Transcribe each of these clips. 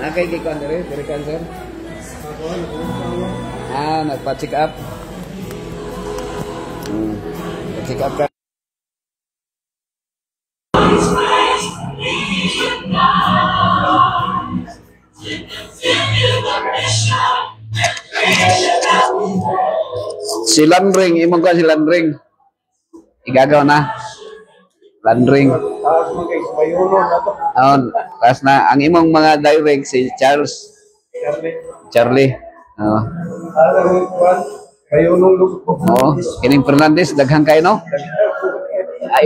Nakay kay kuan dire, dari cancer. Nagpa-check up. Check up ka. Si Landring, imong ka si Landring. Igagaw na. Landring. Pas na ang imong mga direct si Charlie. Kining Fernandez daghang kay no?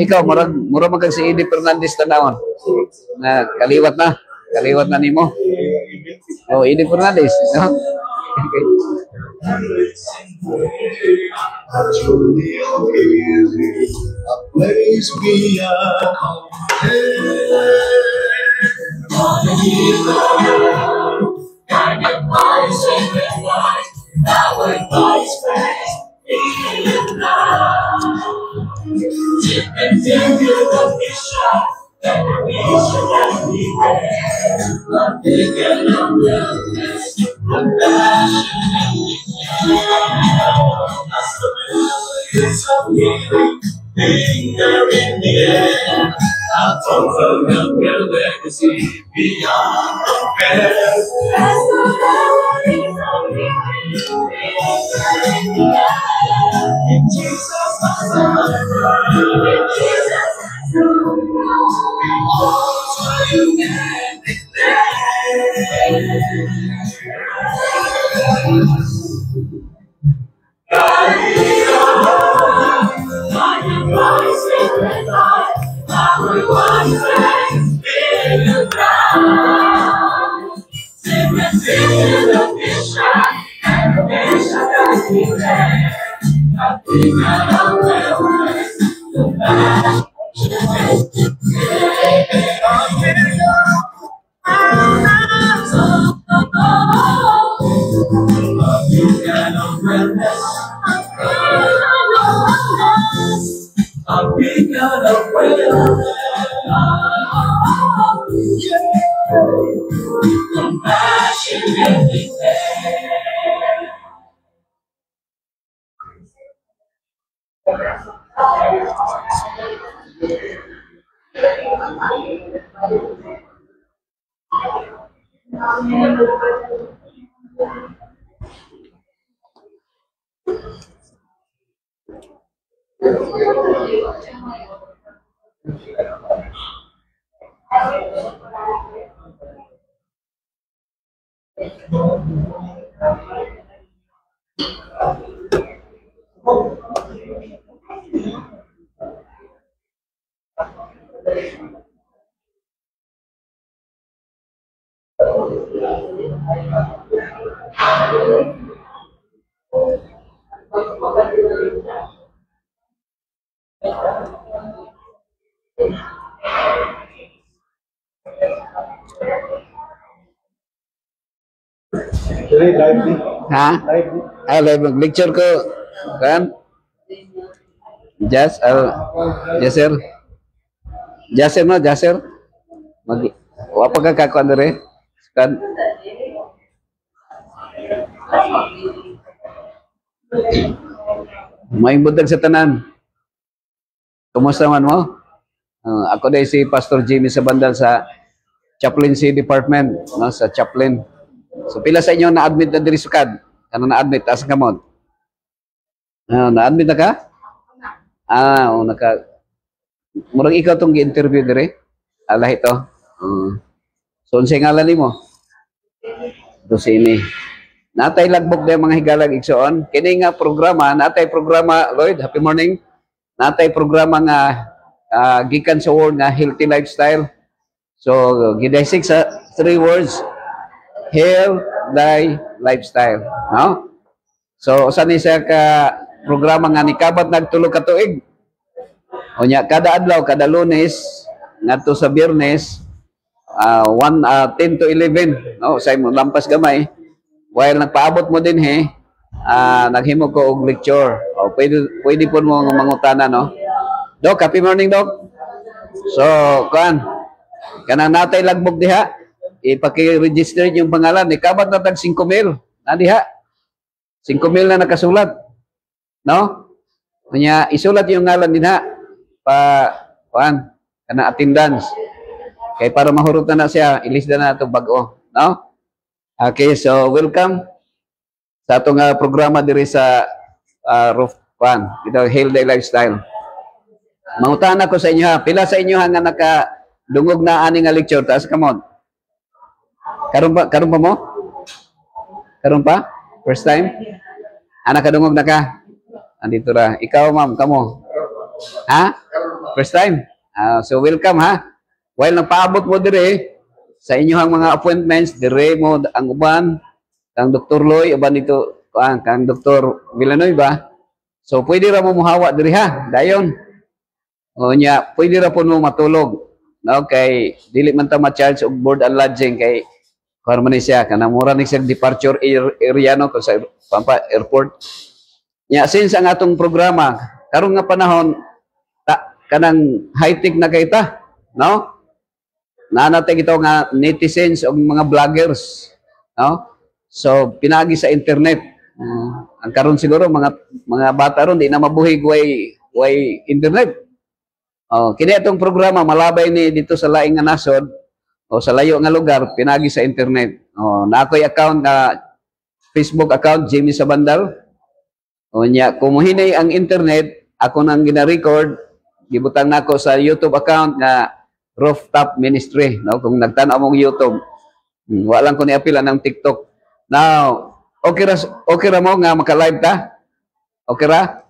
Ikaw murag magkag si Eddie Fernandez tanawon. Na kaliwat na nimo. Eddie Fernandez, no? Okay. Ha? Ay, live lecture ko kan? Jaser no, Jaser. Apa ka kakuan dire? Kan? Maing buntag sa tanan. Kumusta man mo? Ako day si Pastor Jimmy sa bandal sa Chaplaincy Department, no, sa Chaplain. So pila sa inyo na-admit na diri sukad? Ano na-admit? Asa ka mo? Na-admit na ka? Murag ikaw tong gi-interview diri? Alah ito. So unsay ngalan nimo? Dosini. Natay lagbok day mga higalag igsoon. Kini nga programa, natay programa, Lloyd, happy morning. Natay programa nga gikan sa word nga healthy lifestyle. So gidesig sa 3 words. Healthy lifestyle, no? So usa ni sa ka programa nga nikabat nagtulo ka tuig. Unya kada adlaw, kada Lunes ngadto sa Biyernes 10 to 11, no? Sa imong lampas gamay 1 while nagpaabot mo din naghimo ko og lecture. O pwede po mo mangutana no. Dok, happy morning Dok. So, kanang natay lagbog diha, ipaki-register yung pangalan, ikabat na tag 5,000 na diha. 5,000 na nakasulat. No? Kanya isulat yung ngalan dinha kanang attendance. Kay para mahurutan na siya, ilisda na ito bago. No? Okay, so welcome sa atong programa diri sa roof ito Healthy Lifestyle. Mangutana ko sa inyo ha, pila sa inyo nga nakadungog na ani nga lecture taas kamon. Karon pa mo? Karon pa? First time? Nakadungog na ka? Andito ra. Ikaw ma'am, kamo? Ha? First time? So welcome ha. While nagpaabot mo dire sa inyong mga appointments, dire mo ang uban, kang Dr. Loy, uban dito, kang Dr. Villanueva. So pwede ra mo muhawa dire ha. Dayon. O nya, pwede ra po mo matulog. No, kay dili man ta ma-charge og board and lodging kay harmony siya kanang mura ni siya departure area no sa airport. Nya since ang atong programa karon nga panahon kanang high-tech na kay ta, no? Nanatay ito nga netizens o mga vloggers, no? So pinagi sa internet. Ang karon siguro mga bata ron di na mabuhig way internet. Kini itong programa malabay ni dito sa laing nga nasod o sa layo nga lugar pinagi sa internet. Na ako'y account na Facebook account Jimmy Sabandal. Nya kung muhinay ang internet, ako nang gina-record, gibutang nako sa YouTube account nga Rooftop Ministry, no? Kung nagtan-aw mo YouTube. Wala lang ko ni apila ng TikTok. Now, okay ra mo nga maka-live ta? Okay ra?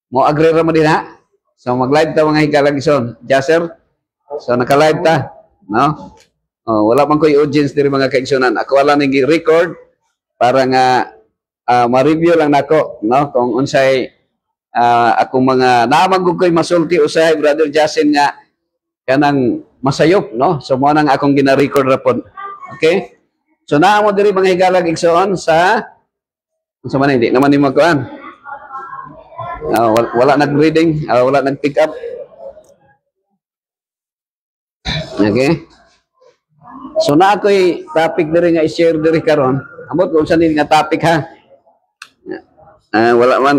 Mo agree ra mo din ha? So mag-live ta mga higalagison. Jaser. So naka-live ta, no? Wala man ko'y audience diri mga kaigsunan. Ako wala ning record para nga ma-review lang nako, no? Kung unsay akong mga naamang ko'y masulti usay Brother Jasen nga kanang masayop, no? So mo nang akong gina-record ra pod. Okay? So naamo diri mga higalagison sa man hindi naman ni magkuan. Wala nag-reading, wala nag-pick up. Okay? So na ako'y topic diri nga i-share diri karon. Amot kung saan nga topic ha. Wala man.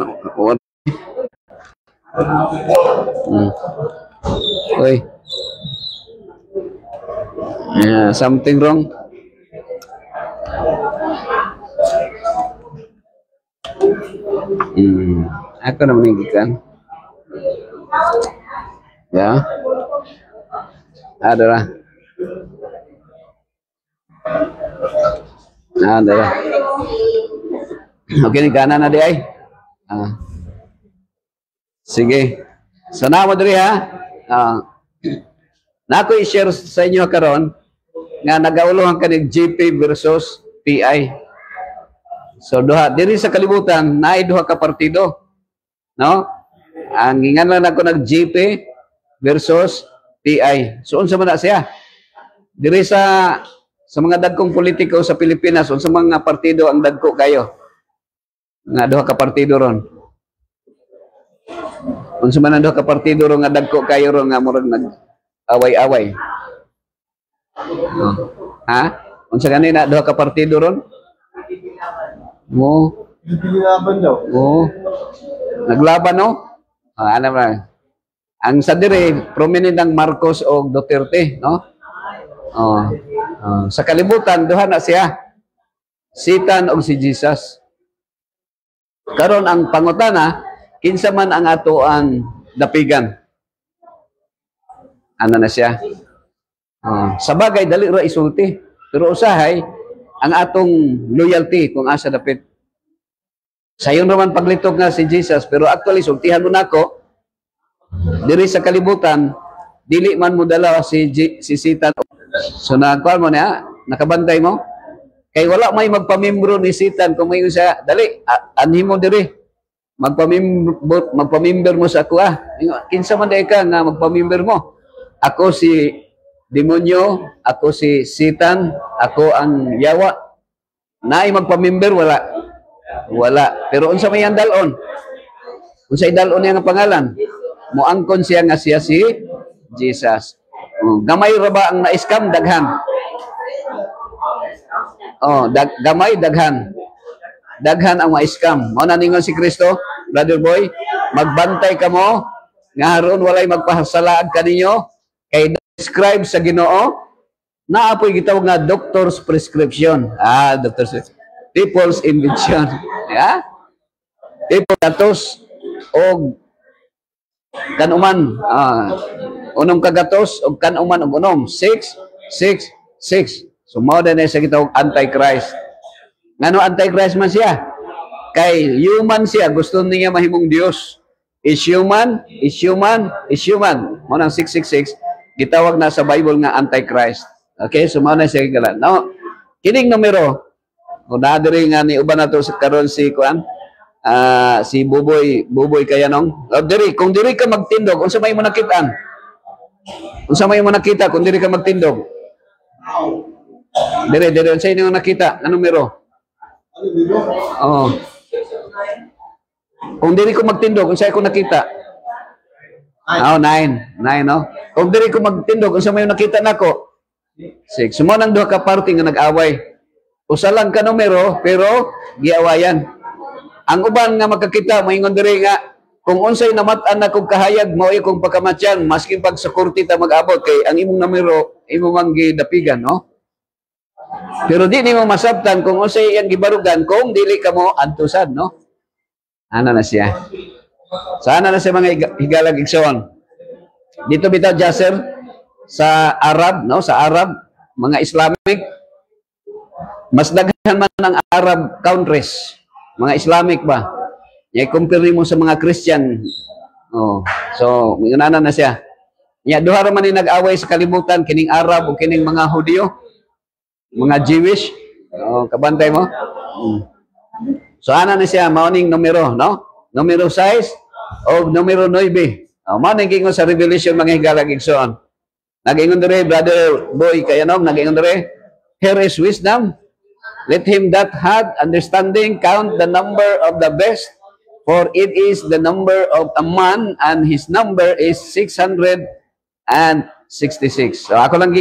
Oy. Something wrong. Ako na manigikan. Ya. Adalah. Adalah. Okay, ni kanan na di ay. Sige. Sana mo diri ha. Na ako i-share sa inyo karon nga nagauluhan kanig GP versus PI. So diri sa kalibutan naay duha ka partido. No? Ang gingan lang ako nag-GP versus PI. So unsa man na siya? Diri sa mga dagkong politiko sa Pilipinas, unsa mga partido ang dagko kayo? Nga duha ka partido ron. Unsa man ang duha ka partido ron nga dagko kayo ron nga murag nag-away-away. Ha? Unsa ganina duha ka partido ron? Naglaban daw. Naglaban no? Ano ba? Ang sa dire prominent ang Marcos o Duterte, no? Sa kalibutan duha na siya. Satan o si Jesus. Karon ang pangutana, kinsa man ang ato ang dapigan? Ano na siya? Sa bagay dali ra isulti. Pero usahay ang atong loyalty kung asa dapit. Sayon naman paglitok nga si Jesus, pero actually sultihan mo nako diri sa kalibutan dili man mo dala si Satan. So nagkuan mo niya, nakabantay mo. Kay wala may magpamembro ni Satan kung may siya, dali anhin mo diri. Magpamember mo sa ako Kinsa man day ka nga magpamember mo? Ako si demonyo, ako si Satan, ako ang yawa. Naay magpa-member wala. Wala. Pero unsa may ang dalon? Unsa dalon niya nga pangalan? Moangkon siya nga siya si Jesus. Gamay ra ba ang na-scam daghan? Gamay daghan. Daghan ang ma-scam. Mao na ningon si Kristo, brother boy, magbantay kamo nga haron walay magpahasalaag kaninyo kay describe sa Ginoo naapoy gitawag nga doctor's prescription. Doctor's people's invention. Yeah? People gatos og kanuman unom kagatos og kanuman og unom 666. So mao na siya gitawag antichrist. Ngano antichrist man siya? Kay human siya, gusto niya mahimong Dios. Is human, is human, is human. Mao nang 666 gitawag na sa Bible nga antichrist. Okay, so mao na siya gala. Now, kining numero kung nadiri nga ni uban nato sa karon si kuan si Buboy kaya nong kung diri ka magtindog unsa may mo nakitaan? Unsa may mo nakita kung diri ka magtindog? Dire unsa inyo nakita? Anong numero? Oh. Kung diri ko magtindog, unsa ko nakita? 9, no? Kung diri ko magtindog, unsa may nakita nako? 6. Sumo nang duha ka party nga nag-away. Usa lang ka numero, pero giawayan. Ang uban nga makakita, moingon diri nga, kung unsay namatan na kog kahayag, mao kong pagkamatyan, maski pag sa korte ta mag-abot, kay ang imong numero, imo mang gidapigan, no? Pero di nimo masabtan kung unsay iyang gibarugan kung dili ka mo antusad, no? Ano na siya? Sana na siya mga higalag igsoon. Dito bitaw Jasser sa Arab, no? Sa Arab, mga Islamic, mas daghan man ang Arab countries, mga Islamic ba? I-compare mo sa mga Christian. So, minana na siya. Duha ra man ni nag-away sa kalibutan kining Arab o kining mga Hudyo. Mga Jewish, kabantay mo. So ana na siya morning numero, no? Numero 6 o numero 9. Mao ning gingon sa Revelation mga higalag igsoon. Nag-ingon dere brother boy kaya no, nag-ingon dere, here is wisdom. Let him that hath understanding count the number of the beast, for it is the number of a man and his number is 666. So ako lang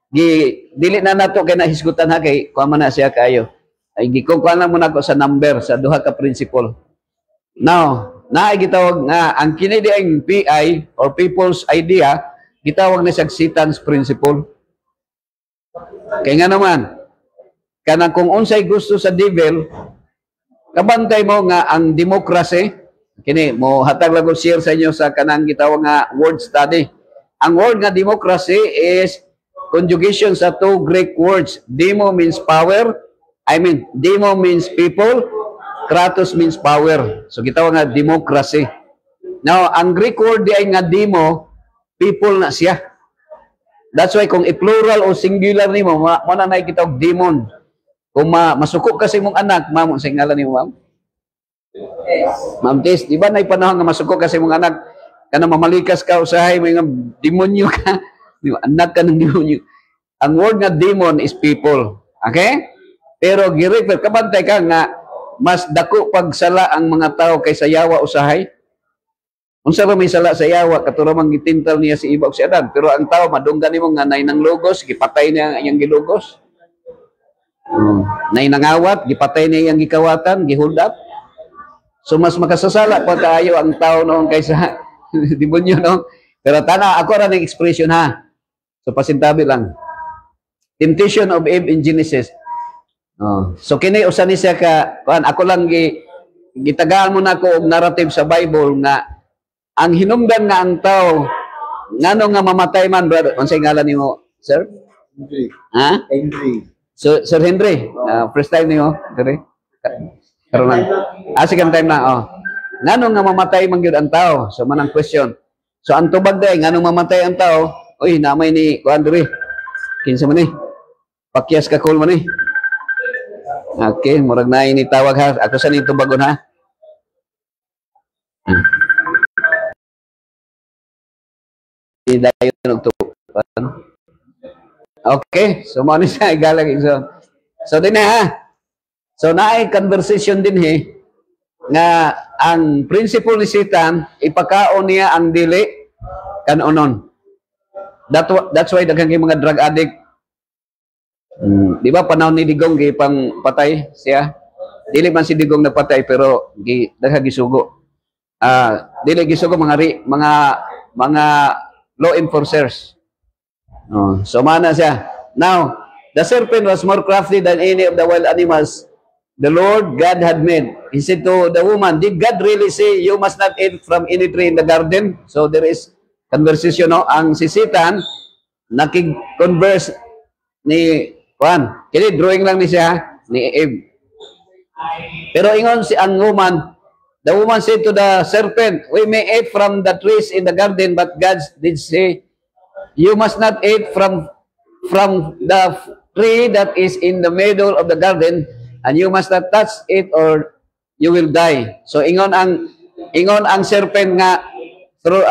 dili na nato kay nahisgutan ha kay kuha man na siya kayo. Ay gikukuha lang muna ko sa number sa duha ka principle. Now, naay gitawag nga ang kini diang PI or people's idea gitawag na siya Satan's principle. Kay nga naman kanang kung unsay gusto sa devil kabantay mo nga ang democracy kini mo hatag lang ko share sa inyo sa kanang gitawag nga word study. Ang word nga democracy is conjugation sa two Greek words. Demo means power. Demo means people. Kratos means power. So, gitawag nga democracy. Now, ang Greek word di ay nga demo, people na siya. That's why, kung i-plural o singular ni mo, muna na ikitawag demon. Kung masukok kasi mong anak, ma'am, sa ngalan ni mo, ma'am? Ma'am Tess, di ba na ipanahon nga masukok kasi mong anak, kana mamalikas ka, usahay, may nga demonyo ka, anak ka ng demonyo. Ang word nga demon is people. Okay? Pero girefer, kabantay ka nga, mas dako pagsala ang mga tao kaysa yawa usahay. Unsa ba may sala sa yawa, katuramang gitintal niya si Iba o si Adan. Pero ang tao, madunggan mo nga nay ng logos, gipatay niya ang gilogos. Nay nangawat, gipatay niya ang gikawatan, gihold up. So mas makasasala pa kaayo ang tao noon kaysa demonyo, no? Pero tana, ako rin ang expression ha. So pasintabi lang. Temptation of Eve in Genesis. So kini usa ni siya ka ako lang gitagaan mo na ko og narrative sa Bible nga ang hinungdan nga ang tao ngano nga mamatay man brother. Unsay ngalan nimo, sir? Henry. Ha? Henry. So, Sir Henry, first time nimo, dire? Karon lang. Second time na, ngano nga mamatay man gyud ang tao? So manang question. So ang tubag day ngano mamatay ang tao? Uy, namay ni kuan dire. Kinsa man ni? Pakyas ka cool man ni. Okay, murag na ini tawag ha. Ako sa nito bagon ha. Dayon og okay, so mo ni sa igalag so. So din ha. So naay conversation din nga ang principle ni Satan ipakaon niya ang dili kanunon. That's why daghang kay mga drug addict. Di ba panahon ni Digong gipang patay siya? Dili man si Digong napatay pero daghang gisugo. Dili gisugo mga law enforcers. So mana siya. Now, the serpent was more crafty than any of the wild animals the Lord God had made. He said to the woman, did God really say you must not eat from any tree in the garden? So there is conversation, no? Ang si Satan nakig-converse ni Juan. Kini drawing lang ni siya ni Eve. Pero ingon si ang woman, the woman said to the serpent, we may eat from the trees in the garden, but God did say, you must not eat from the tree that is in the middle of the garden, and you must not touch it or you will die. So ingon ang serpent nga through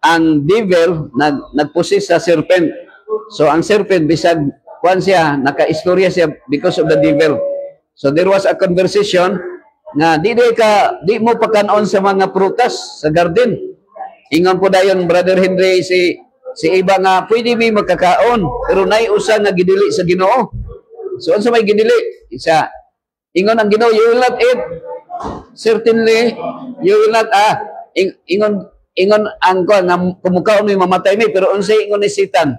ang devil nagpusis sa serpent. So ang serpent bisag kuan siya, naka-istorya siya because of the devil. So there was a conversation nga di mo pakanon sa mga prutas sa garden. Ingon po dayon Brother Henry si iba nga pwede mi makakaon pero nay usa nga gidili sa Ginoo. So unsa may gidili? Isa ingon ang Ginoo, you will not eat. Certainly you will not ingon ang kuan nga kumukaon mi mamatay mi, pero unsay ingon ni Satan?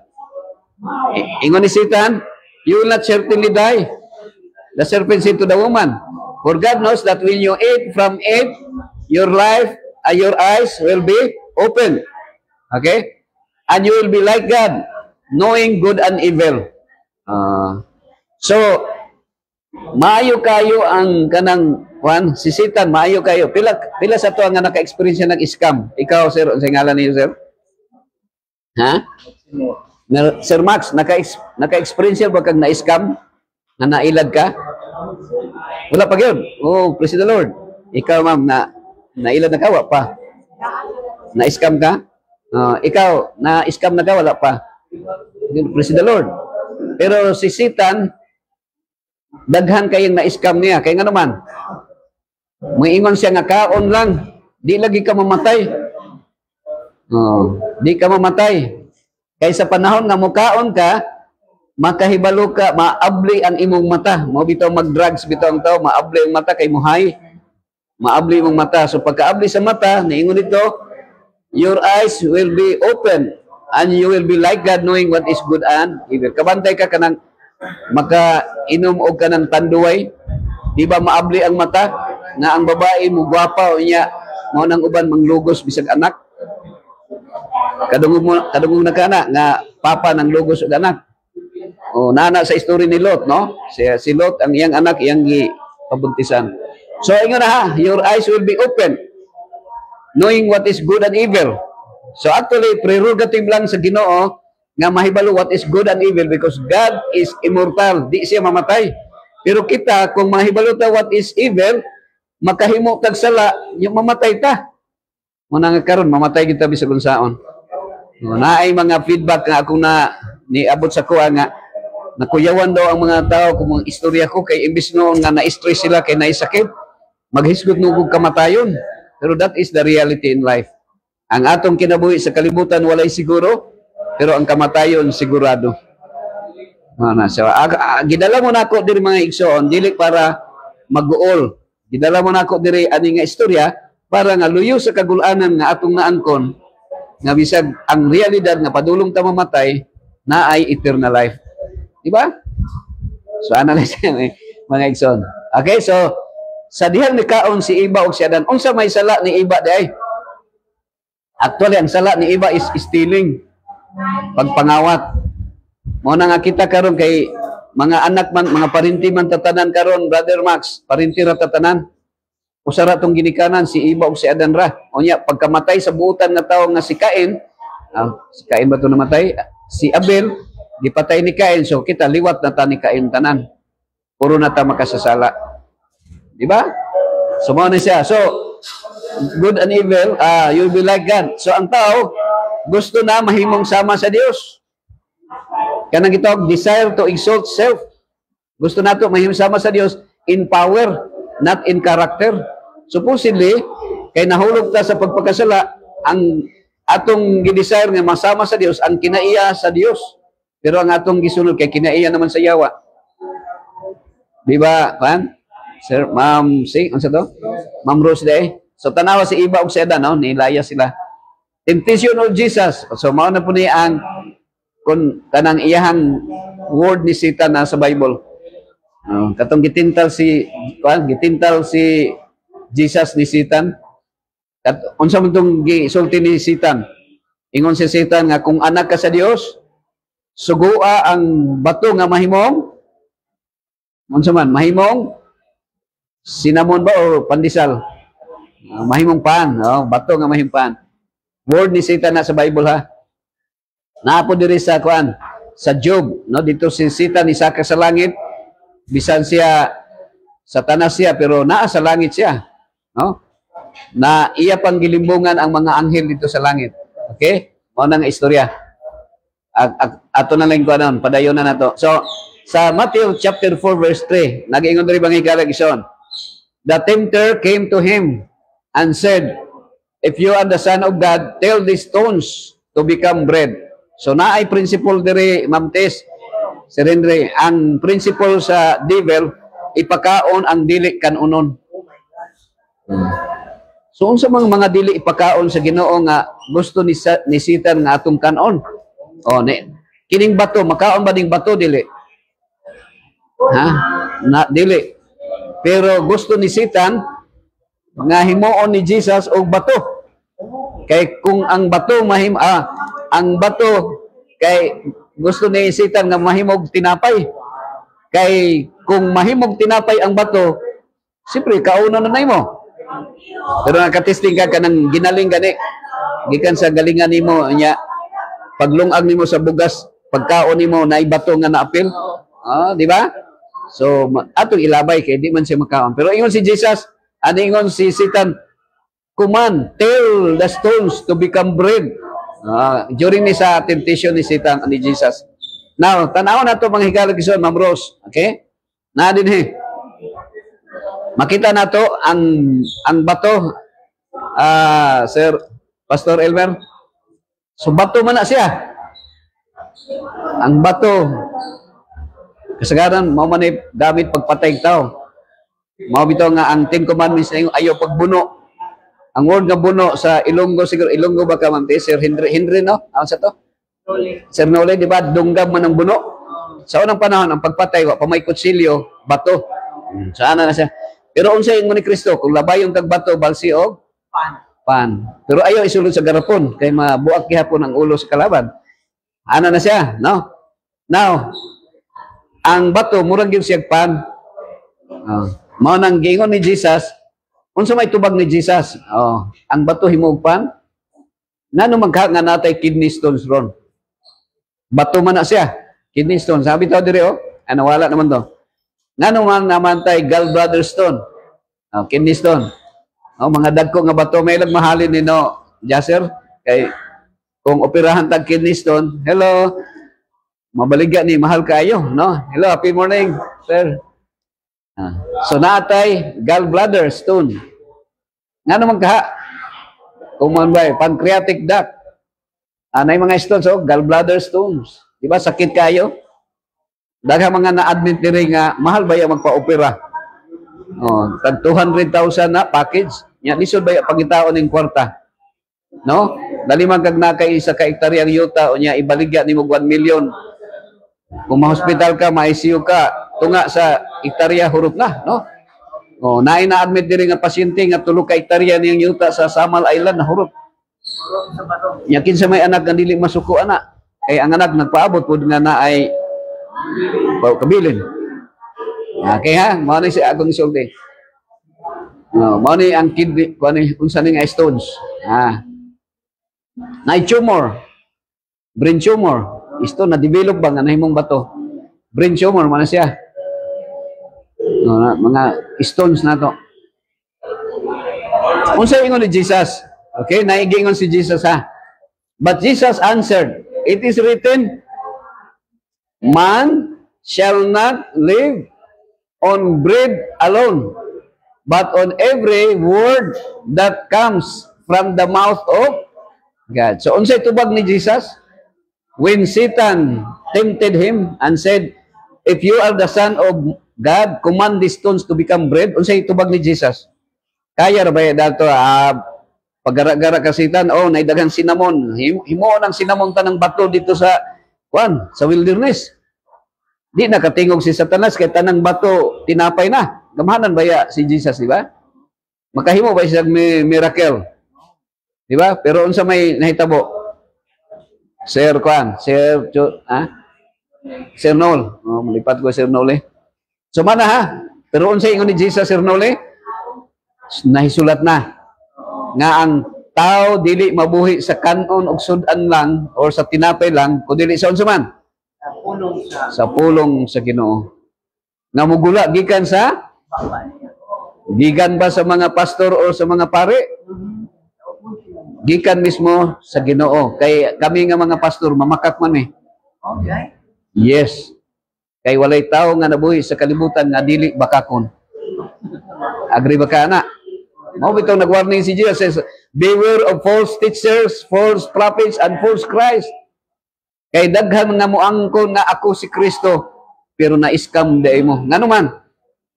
Ingon ni Satan, you will not certainly die. The serpent said to the woman, for God knows that when you eat from it, your eyes will be open. Okay? And you will be like God, knowing good and evil. So, maayo kayo ang kanang Juan, si Satan, maayo kayo. Pila sa to nga naka-experience ng scam. Ikaw, sir, ang ngalan niyo, sir? Ha? Sir Max, naka-experience ba kag na-scam? Na nailad ka? Wala pa yun. Oh, praise the Lord. Ikaw, ma'am, nailad na ka, wala pa. Na-scam ka? Ikaw, na-scam na ka, wala pa. Praise the Lord. Pero si Satan, daghan kayong na-scam niya. Kaya nga naman, may ingon siya nga kaon lang. Di lagi ka mamatay. Di ka mamatay. Kaya sa panahon nga mukaon ka, makahibalo ka, maabli ang imong mata. Mo bitaw mag-drugs, bitaw ang tao, maabli ang mata kay muhay. Maabli ang mata. So pagkaabli sa mata, niingon dito, your eyes will be open and you will be like God, knowing what is good and evil. Kabantay ka kanang maka-inom o kanang tanduay. Di ba maabli ang mata? Nga ang babae mo gwapa o niya, mo nang uban manglugos bisag anak. Kadungog na kana nga papa nang lugos og anak. O nana sa story ni Lot, no? Si Lot ang iyang anak iyang pabuntisan. So ingon na ha, your eyes will be open, knowing what is good and evil. So actually prerogative lang sa Ginoo nga mahibalo what is good and evil because God is immortal, di siya mamatay. Pero kita kung mahibalo ta what is evil, makahimo tag sala, yung mamatay ta. Muna nga karon mamatay kita bisag unsaon. Naay mga feedback nga akong niabot sa kuha nga nakuyawan daw ang mga tao kung mga istorya ko kay imbis noon nga na-stress sila kay naisakit, maghisgot nung kamatayon. Pero that is the reality in life. Ang atong kinabuhi sa kalibutan walay siguro, pero ang kamatayon sigurado. So, gidala mo na ako diri mga igsoon, dili para mag-uol. Gidala mo na ako diri ani nga istorya para nga luyo sa kagulanan nga atong naangkon nga bisag ang realidad nga padulong ta mamatay na ay eternal life. Diba? So, analyze yan mga igsoon. Okay, so, sa dihang ni kaon si Iba o si Adan, unsa may sala ni Iba di ay? Actually, ang sala ni Iba is stealing. Pagpangawat. Muna nga kita karon kay mga anak man, mga parinti man tatanan karon, Brother Max, parinti ra tatanan. Usara tong ginikanan si Iba o si Adan ra. Unya pagkamatay sa buutan nga tawo nga si Cain, si Cain ba to namatay? Si Abel gipatay ni Cain, so kita liwat na ta ni Cain tanan. Puro na ta makasasala. Di ba? So mao na siya. So good and evil, you'll be like God. So ang tao gusto na mahimong sama sa Dios. Kanang gitawag desire to exalt self. Gusto nato mahimong sama sa Dios in power, not in character. Supposedly, kay nahulog ta sa pagpakasala, ang atong gidesire nga masama sa Dios, ang kinaiya sa Dios. Pero ang atong gisunod kay kinaiya naman sa yawa. Di ba, kan? Sir, Ma'am, ano sa to? Ma'am Rose day. So, tanawa si Iba o si Ada, no? Nilaya sila. Temptation of Jesus. So, mao na po niya ang kung kanang iyahang word ni Satan na sa Bible. Katong gitintal si Jesus ni Satan. Unsa man tong gisulti ni Satan? Ingon si Satan nga kung anak ka sa Dios, sugua ang bato nga mahimong unsa man mahimong sinamon ba o pandesal? Mahimong pan, bato nga mahimong pan. Word ni Satan na sa Bible ha. Naapo diri sa kuan sa Job, no, dito si Satan isaka sa langit, bisan siya satanas siya pero naa sa langit siya, no? Na iya pang gilimbungan ang mga anghel dito sa langit. Okay? Mao na nga istorya. Ato na lang kuan padayon na nato. So sa Matthew chapter 4 verse 3, nag-ingon diri bang higalagison. The tempter came to him and said, "If you are the Son of God, tell these stones to become bread." So naay principle diri, Ma'am Tess, Sir Henry, ang principle sa devil, ipakaon ang dili kanunon. So unsa mga dili ipakaon sa Ginoo nga gusto ni Satan nga atong kanon? Kining bato, makaon ba ning bato dili? Ha? Na dili. Pero gusto ni Satan nga himuon ni Jesus og bato. Kay kung ang bato ang bato kay gusto ni Satan nga mahimog tinapay. Kay kung mahimog tinapay ang bato, siyempre kauno na nimo. Pero nakatesting ka kanang ginaling gani. Gikan sa galingan nimo nya paglungag nimo sa bugas, pagkaon nimo naay bato nga naapil. Di ba? So atong ilabay kay di man siya makaon. Pero ingon si Jesus, ingon si Satan, "Command, tell the stones to become bread." During ni sa temptation ni Satan ni Jesus. Now, tanaw na to mga higalagison, Ma'am Rose. Okay? Na din makita na to ang bato, Sir Pastor Elmer. So bato man na siya. Ang bato kasagaran mao man ay gamit pagpatay tao. Mao bitaw nga ang 10 commandments na ayaw pagbuno. Ang word nga buno sa Ilonggo, siguro Ilonggo ba ka, Ma'am Sir Henry, no? Ano sa to? Sir Nole, di ba? Dunggam man ang buno. Sa unang panahon, ang pagpatay, pa may kutsilyo, bato. Saan na siya? Pero unsay ingon ni Kristo, kung labayon kag bato, balsi og pan. Pero ayaw isulod sa garapon, kay mabuak gihapon ang ulo sa kalaban. Ana na siya, no? Now, ang bato, murag yun siya pan. Mao nang gingon ni Jesus, unsa may tubag ni Jesus? Ang bato himog pan. Ngano magha nga natay kidney stones ron? Bato man na siya. Kidney stone. Sabi tao dire wala naman to. Ngano man naman tay gallbladder stone? Kidney stone. Mga dagko nga bato may mahalin ni no, Jasser, kay kung operahan tag kidney stone, hello. Mabaligya ni mahal kayo, no? Hello, happy morning, sir. So natay gallbladder stone. Nga naman kaha? Kung man ba, pancreatic duct. Anay mga stones, gallbladder stones. Di ba, sakit kayo? Daghang mga na-admit nila nga, mahal ba yung magpa-opera? Tag 200,000 na package. Yan, lisod ba yung pagitaon ng kwarta? No? Dali man kag nakay sa ka-ektaryang yuta, o niya, ibaligya ni mo 1 million. Kung ma-hospital ka, ma-ICU ka, tunga sa ektarya hurot na, no? Naay na-admit diri nga pasyente nga 3 ka ektarya niyang yuta sa Samal Island na hurot. Yakin sa may anak nga dili masuko ana. Kay ang anak nagpaabot pud nga naay kabilin. Okay ha, mao ni si akong isulti. Mao ni ang kidney, unsa ni nga stones. Naay tumor. Brain tumor. Isto na develop ba nga nahimong bato? Brain tumor man siya. Mga stones na to. Unsa ingon ni Jesus? Okay, naigingon si Jesus ha. But Jesus answered, "It is written, man shall not live on bread alone, but on every word that comes from the mouth of God. So, unsay tubag ni Jesus? When Satan tempted him and said, if you are the Son of God, command these stones to become bread. Unsay tubag ni Jesus? Kaya ra ba dato pagara-gara ka Satan, naidaghang cinnamon. Himuon ang cinnamon tanang bato dito sa sa wilderness. Di nakatingog si Satanas kay tanang bato tinapay na. Gamhanan baya si Jesus, di ba? Makahimo ba siya miracle? Di ba? Pero unsa may nahitabo? Sir Noel. Malipat ko Sir Noel. So mana ha? Pero unsa ingon ni Jesus Sir Noel? Nahisulat na nga ang tao dili mabuhi sa kanon og sudan lang or sa tinapay lang kundi sa unsa man? Sa pulong sa Ginoo. Nga mugula gikan sa gikan ba sa mga pastor o sa mga pare? Gikan mismo sa Ginoo. Kay kami nga mga pastor mamakak man Okay. Yes. Kay walay tao nga nabuhi sa kalibutan nga dili bakakon. Agree ba ka na? Mao bitaw nag-warning si Jesus says, beware of false teachers, false prophets, and false Christ. Kay daghan nga moangkon nga ako si Kristo, pero na-scam day mo. Ngano man,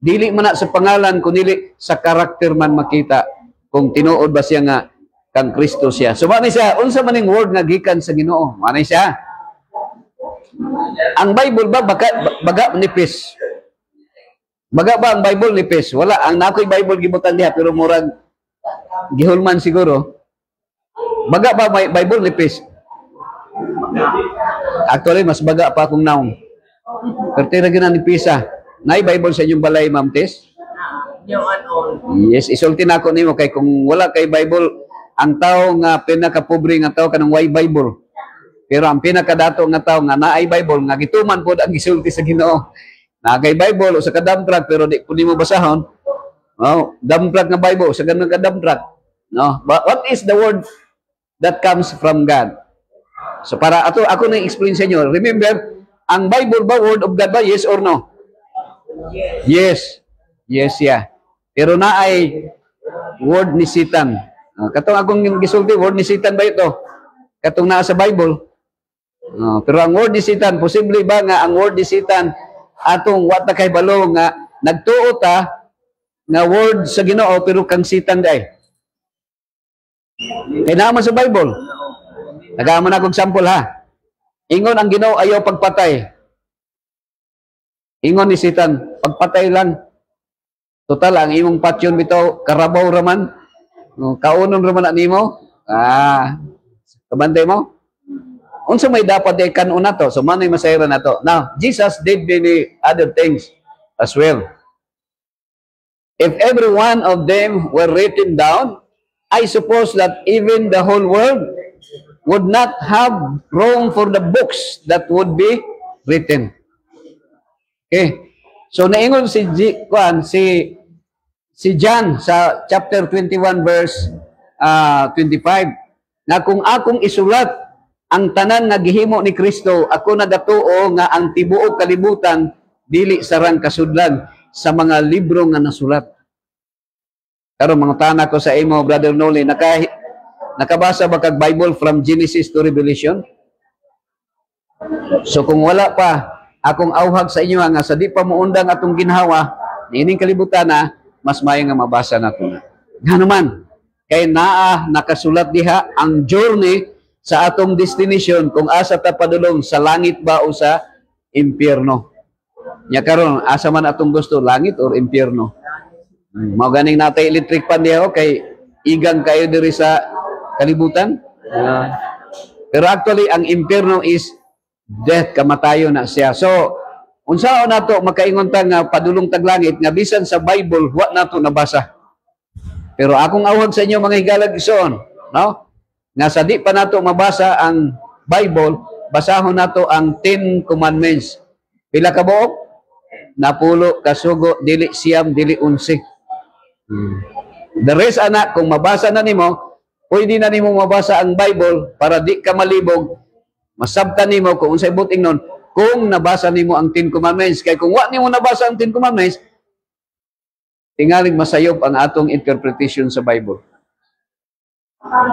dili man na sa pangalan, kundi sa karakter man makita kung tinuod ba siya nga kang Kristo siya. So manay siya, unsa man ning word nga gikan sa Ginoo? Manay siya. Ang Bible ba baga nipis? Baga ba ang Bible nipis? Wala, ang nakoy Bible gibutan diha pero murag gihulman siguro. Baga ba may Bible nipis? Actually, mas baga pa akong naong. Pero tira gina nipisa. Nay Bible sa inyong balay, Ma'am Tess? Yes, isulti na ako nimo kay kung wala kay Bible, ang tao nga pinakapobre nga tao kanang way Bible. Pero ang pinakadato nga tao nga naay Bible nga gituman pod ang gisulti sa Ginoo. Na kay Bible o sa kadamtrak pero di ko nimo basahon. Damtrak nga Bible sa ganun kadamtrak. No, but what is the word that comes from God? So para ako na explain sa inyo. Remember, ang Bible ba word of God ba? Yes or no? Yes. Yes, yeah. Pero naay word ni Satan. Katong akong yung gisulti, word ni Satan ba ito? Katong naa sa Bible. Pero ang word ni Satan, posible ba nga ang word ni Satan atong wata kay balo nga nagtuo ta nga word sa Ginoo pero kang Satan day. Kay naman sa Bible. Nagaman akong sample ha. Ingon ang Ginoo ayaw pagpatay. Ingon ni Satan, pagpatay lang. Total ang imong patyon bitaw karabaw raman. Kaunon raman na nimo. Kabantay mo? Unsa may dapat ay kanon nato? So manay masayra nato. Now, Jesus did many other things as well. If every one of them were written down, I suppose that even the whole world would not have room for the books that would be written. Okay. So naingon si John sa chapter 21 verse 25 na kung akong isulat ang tanan nga gihimo ni Kristo, ako nagatuo nga ang tibuok kalibutan dili sarang kasudlan sa mga libro nga nasulat. Pero mga tana ko sa imo, Brother Noli, nakabasa ba kag Bible from Genesis to Revelation? So kung wala pa, akong auhag sa inyo nga sa di pa muundang atong ginhawa, niining kalibutan na, mas mayo nga mabasa nato na. Nga naman, kay nakasulat diha ang journey sa atong destination kung asa ta padulong sa langit ba o sa impyerno. Nya karon asa man atong gusto, langit or impyerno. Mao ganing natay electric pan diha kay igang kayo diri sa kalibutan. Pero actually ang impyerno is death, kamatayon na siya. So unsaon nato makaingon ta nga padulong tag langit nga bisan sa Bible wa nato nabasa. Pero akong awag sa inyo mga higalag igsoon, no? Nga sa di pa nato mabasa ang Bible, basahon nato ang 10 Commandments. Pila ka buok? Napulo, kasugo, dili siyam, dili 11. The rest, anak, kung mabasa na nimo, pwede na nimo mabasa ang Bible para di ka malibog, masabtan nimo kung unsay buting nun, kung nabasa nimo ang 10 Commandments. Kaya kung wa nimo nabasa ang 10 Commandments, tingaling masayop ang atong interpretation sa Bible.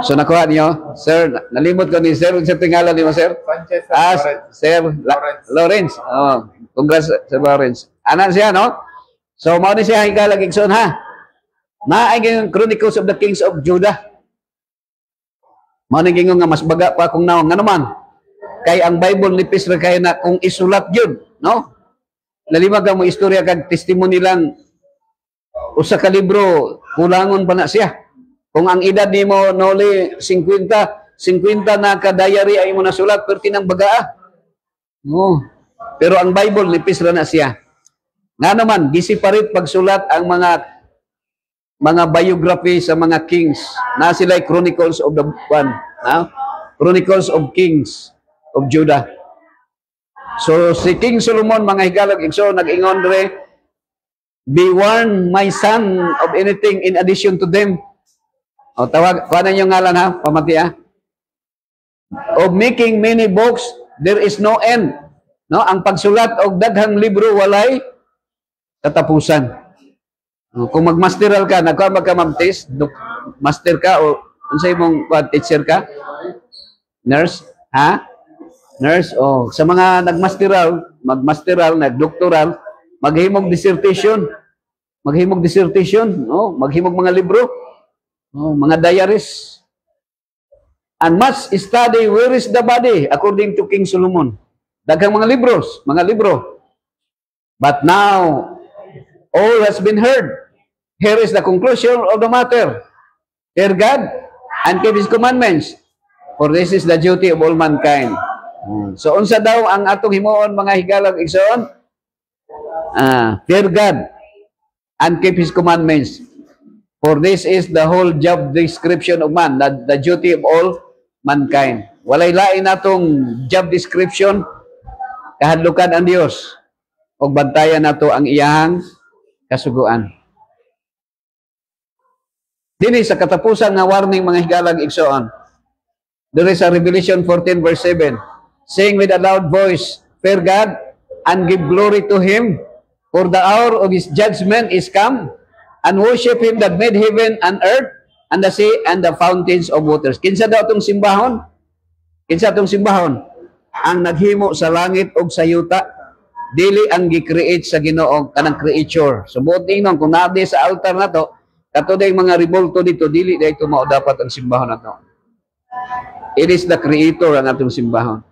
So nakuha niyo, sir, nalimot ko ni sir, sa tingala niyo, sir? Sanchez Sir Lawrence. Oh, congrats, Sir Lawrence. Anan siya, no? So, mao ni siya higala gigson, ha? Naay yung Chronicles of the Kings of Judah. Mao ni gingon nga mas baga pa kung naon nga naman. Kay ang Bible nipis ra kay na kung isulat gyud, no? Nalimag mo istorya kag testimony lang usa ka libro, kulangon pa na siya. Kung ang edad nimo noli 50 na ka diary ay mo nasulat perti nang bagaa. No. Pero ang Bible nipis ra na siya. Nga naman gisiparit pagsulat ang mga biography sa mga kings. Na sila Chronicles of the Chronicles of Kings of Judah. So si King Solomon mga higalag igso nag-ingon re, be warned my son of anything in addition to them. O tawag, kuhanan yung ngalan ha, pamati ha. Of making many books, there is no end. No, ang pagsulat og daghang libro walay katapusan. Kung magmasteral ka, nagkuha ka mag-test, master ka o unsay mong teacher ka? Nurse, ha? Nurse, oh, sa mga magmasteral, nagdoktoral, maghimog dissertation, no, maghimog mga libro. Oh, mga diaries. And must study where is the body according to King Solomon. Daghang mga libro. But now all has been heard. Here is the conclusion of the matter. Fear God and keep His commandments, for this is the duty of all mankind. So unsa daw ang atong himuon mga higalag igsoon? Fear God and keep His commandments. For this is the whole job description of man, the duty of all mankind. Walay lain natong job description, kahadlukan ang Dios, o bantayan nato ang iyahang kasuguan. Dini sa katapusan nga warning mga higalag igsoon. There is a Revelation 14 verse 7, saying with a loud voice, fear God and give glory to Him, for the hour of His judgment is come, and worship Him that made heaven and earth, and the sea, and the fountains of waters. Kinsa daw itong simbahon? Kinsa itong simbahon? Ang naghimo sa langit o sa yuta, dili ang gi-create sa Ginoo kanang creature. So, buot tingnan, kung naabdi sa altar na to, katuday mga revolto dito, dili na ito mao dapat ang simbahon na to. It is the creator ang atong simbahon.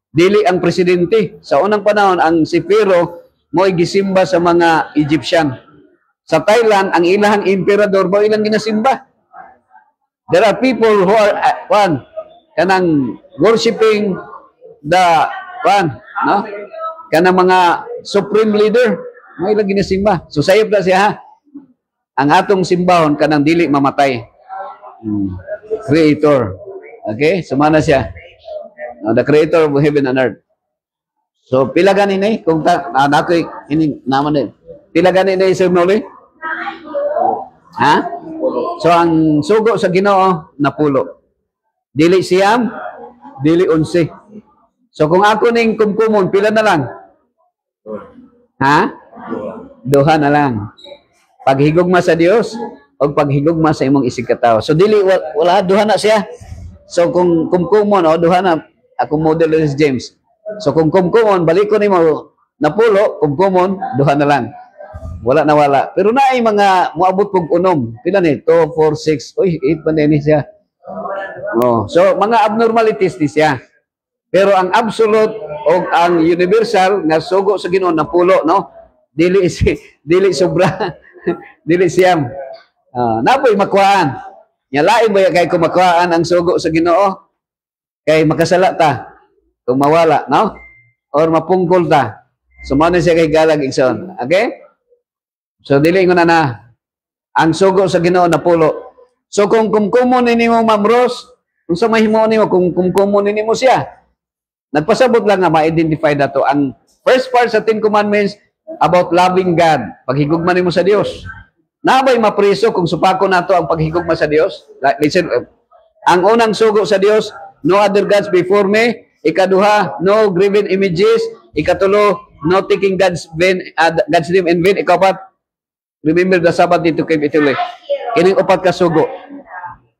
Dili ang presidente. Sa unang panahon, ang si Pharaoh mo'y gisimba sa mga Egyptian. Sa Thailand, ang ilahang emperador mo ilang ginasimba. There are people who are kanang worshiping the no? Kanang mga supreme leader mo ilang ginasimba. So sayop na siya ha. Ang atong simbahon kanang dili mamatay. Creator. Okay? Sumana siya. The creator of heaven and earth. So pila ganin eh kung nakoy ini naman din. Pila ganin na isang noli? Ha? So, ang sugo sa Ginoo, napulo. Dili siyam, dili 11. So, kung ako ning kumkumon, pila na lang? Ha? Duha na lang. Paghigugma sa Dios, o paghigugma sa imong isig katao. So, dili, wala, duha na siya. So, kung kumkumon, duha na, ako model is James. So, kung kumkumon, balik ko nimo napulo, kumkumon, duha na lang. Wala na wala. Pero naay mga muabot kog unom. Pila ni? 2, 4, 6. Uy, 8 pa din siya. Oh, so mga abnormalities ni siya. Pero ang absolute o ang universal nga sugo sa Ginoo napulo, no? Dili sobra. Dili siyam. Napoy makuhaan. Nya lain ba kay kung makuhaan ang sugo sa Ginoo? Kay makasala ta kung mawala, no? Or mapungkol ta. Sumano siya kay galag igsoon. Okay? So, dili ko na ang sugo sa Ginoo na pulo. So, kung kumkumon ninyo, Ma'am Rose, kung sa mahimo ninyo, kung kumkumon ninyo siya, nagpasabot lang nga ma-identify na to. Ang first part sa 10 Commandments about loving God, paghigugma nimo sa Dios. Nabay mapriso kung supako na to ang paghigugma sa Dios? Listen, ang unang sugo sa Dios, no other gods before me. Ikaduha, no graven images. Ikatulo, no taking God's name in vain. Ikapat, Remember the Sabbath day to keep it holy. Kining upat ka sugo.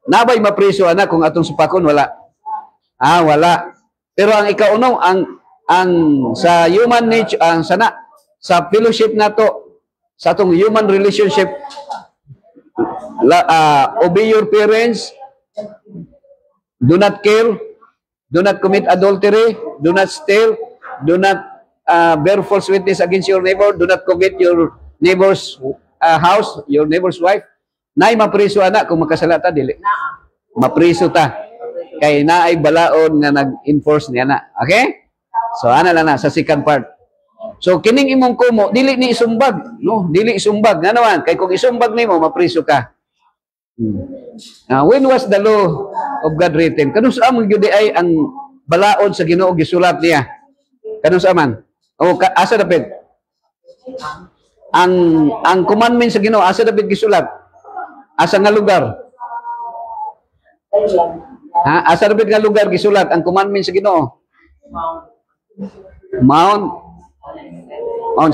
Nabay mapriso ana kung atong supakon wala. Wala. Pero ang ikauno ang sa human nature ang sa fellowship nato sa atong human relationship obey your parents, do not kill, do not commit adultery, do not steal, do not bear false witness against your neighbor, do not covet your neighbor's house, your neighbor's wife. Nay mapriso ana kung makasala ta dili. Mapriso ta. Kay naay balaod nga nag-enforce niya na. Okay? So ana lang na sa second part. So kining imong kumo dili ni isumbag, no? Dili isumbag. Nga naman kay kung isumbag nimo mapriso ka. When was the law of God written? Kanus amang gyud ay ang balaod sa Ginoo gisulat niya. Kanus aman? O asa dapat? Ang commandment sa Ginoo asa dapat gisulat? Asa nga lugar? Asa dapat nga lugar gisulat ang commandment sa Ginoo? Mount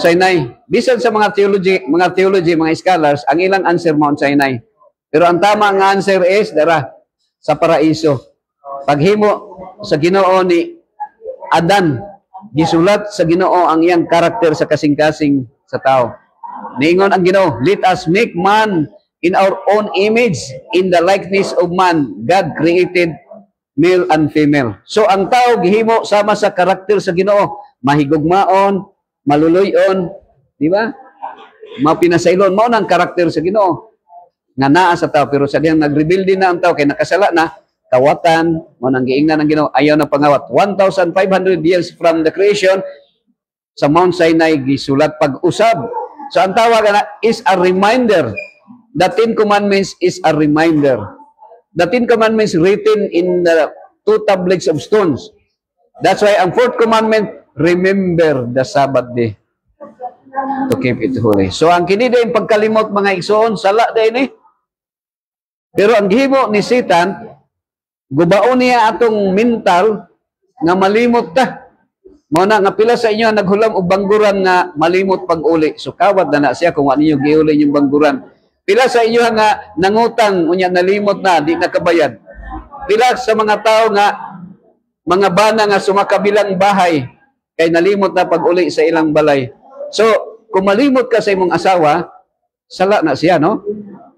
Sinai. Bisan sa mga theology, mga scholars, ang ilang answer Mount Sinai. Pero ang tama nga answer is sa paraiso. Paghimo sa Ginoo ni Adan, gisulat sa Ginoo ang iyang karakter sa kasing-kasing sa tao. Niingon ang Ginoo, let us make man in our own image, in the likeness of man, God created male and female. So ang tao gihimo sama sa karakter sa Ginoo, mahigugmaon, maluluyon, di ba? Mapinasaylon mo ng karakter sa Ginoo nga naa sa tao, pero sa diyang nag-reveal din na ang tao kay nakasala na, kawatan mo nang giingnan ng Ginoo, ayaw na pangawat. 1,500 years from the creation sa Mount Sinai gisulat pag-usab. So ang tawag na is a reminder. The Ten Commandments is a reminder. The Ten Commandments written in the 2 tablets of stones. That's why ang 4th commandment, remember the Sabbath day to keep it holy. So ang kini din pagkalimot mga igsoon, sala din eh. Pero ang gihimo ni Satan, gubaon niya atong mental nga malimot ta. Mao na nga pila sa inyo naghulam og bangguran nga malimot pag-uli. So kawat na siya kung ano yung giuli yung bangguran. Pila sa inyo nga nangutang unya nalimot na di nakabayad. Pila sa mga tao nga mga bana nga sumakabilang bahay kay nalimot na pag-uli sa ilang balay. So kung malimot ka sa imong asawa, sala na siya, no?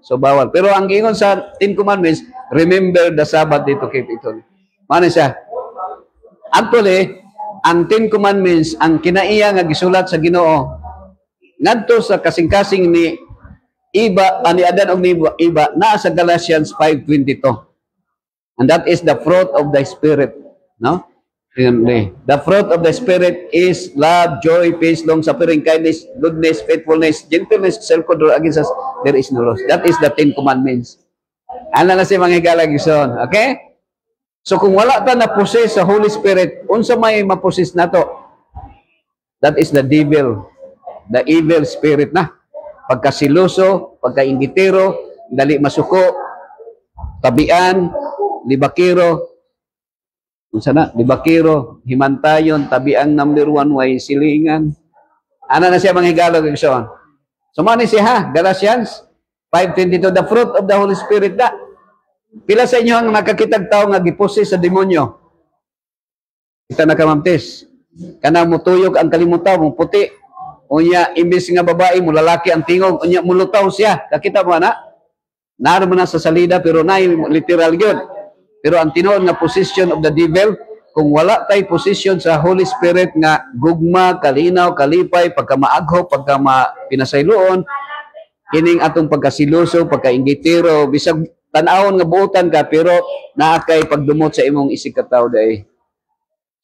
So bawal. Pero ang giingon sa 10 Commandments, remember the Sabbath day to keep it holy. Mano siya? Actually, ang 10 Commandments, ang kinaiya nga gisulat sa Ginoo, ngadto sa kasing-kasing ni ni Adan og ni Eva, naa sa Galatians 5:22. And that is the fruit of the Spirit. No? The fruit of the Spirit is love, joy, peace, long-suffering, kindness, goodness, faithfulness, gentleness, self-control. Against us, there is no law. That is the 10 Commandments. Ano na si mga higalagison? Okay? So kung wala ta na-possess sa Holy Spirit, unsa may ma-possess na to? That is the devil. The evil spirit na. Pagkasiloso, pagkaingitero, dali masuko, tabian, libakiro, unsa na, libakiro, himantayon, tabiang number 1, way silingan. Ano na siya mga higalog igsoon? So man siya ha, Galatians 5:22, the fruit of the Holy Spirit da. Pila sa inyo ang nakakitag tao nga giposes sa demonyo? Kita nakamamtis. Kana mo tuyog ang kalimutan mo puti. Unya imbis nga babae mo lalaki ang tingog, unya mulutaw siya. Kakita mo na? Naaro mo na sa salida pero nay literal gyud. Pero ang tinuod nga position of the devil, kung wala tay position sa Holy Spirit nga gugma, kalinaw, kalipay, pagkamaagho, pagkamapinasayloon, kining atong pagkasiloso, pagkainggitero, bisag tan-awon nga buotan ka pero naa kay pagdumot sa imong isig ka tawo day.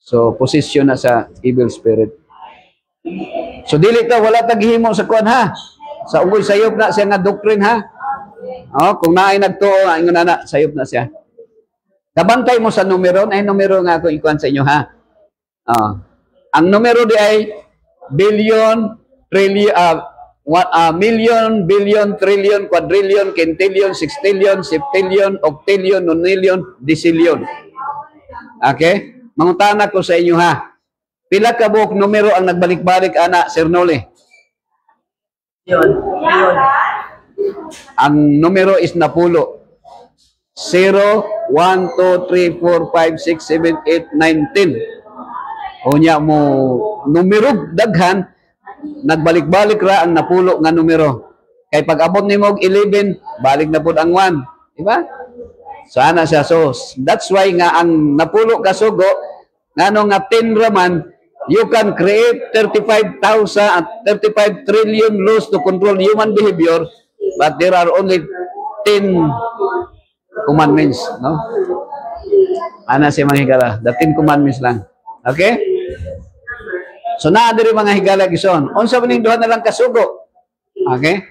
So position na sa evil spirit. So dili ta wala ta gihimo sa kuan ha. Sa ugoy sayop na siya nga doctrine ha. Kung naay nagtuo ingon na sayop na siya. Kabantay mo sa numero, ay numero nga ako ikuan sa inyo ha. Ang numero di ay billion, trillion, million, billion, trillion, quadrillion, quintillion, sextillion, septillion, octillion, nonillion, decillion. Okay? Mangutana ko sa inyo ha. Pila ka buok numero ang nagbalik-balik ana, Sir Noli? Yun. Ang numero is napulo. 0, 1, 2, 3, 4, 5, 6, 7, 8, 9, 10. Unya mo numero daghan, nagbalik-balik ra ang napulo nga numero. Kay pag abot nimo og 11, balik na pud ang 1, di ba? So ana siya. So that's why nga ang napulo ka sugo ngano nga 10 raman, you can create 35,000 at 35 trillion laws to control human behavior, but there are only 10 commandments, no? Ana siya mga higala, the 10 commandments lang. Okay? So naa diri mga higala gison. Unsa man ning duha na lang kasugo? Okay?